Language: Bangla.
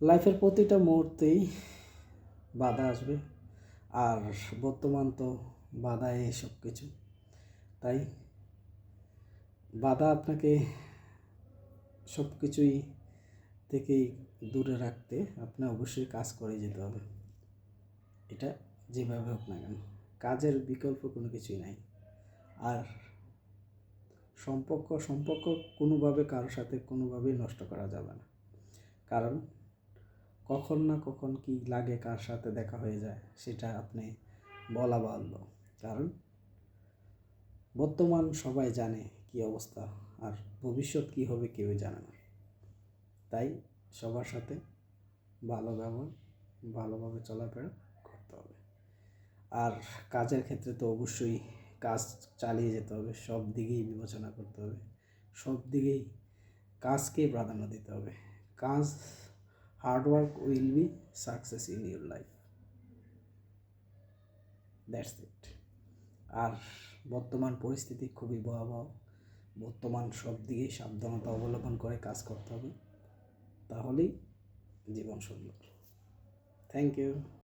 লাইফের প্রতিটা মুহূর্তেই বাধা আসবে, আর বর্তমান তো বাধাই সব কিছু। তাই বাধা আপনাকে সব কিছুই থেকেই দূরে রাখতে আপনার অবশ্যই কাজ করে যেতে হবে। এটা যেভাবে হোক না কেন, কাজের বিকল্প কোনো কিছুই নাই। আর সম্পর্ক কোনোভাবে কারোর সাথে কোনোভাবেই নষ্ট করা যাবে না, কারণ কখন না কখন কি লাগে কার সাথে দেখা হয়ে যায় সেটা আপনি বলা বাহুল্য। কারণ বর্তমান সবাই জানে কি অবস্থা, আর ভবিষ্যৎ কি হবে কেউই জানে না। তাই সবার সাথে ভালো ব্যবহার, ভালোভাবে চলাফেরা করতে হবে। আর কাজের ক্ষেত্রে তো অবশ্যই কাজ চালিয়ে যেতে হবে, সব দিকেই বিবেচনা করতে হবে, সব দিকেই কাজকেই প্রাধান্য দিতে হবে। কাজ, hard work will be success in your life, that's it. আর বর্তমান পরিস্থিতি খুবই ভয়াবহ, বর্তমান সব দিকেই সাবধানতা অবলম্বন করে কাজ করতে হবে, তাহলেই জীবন সুন্দর। Thank you.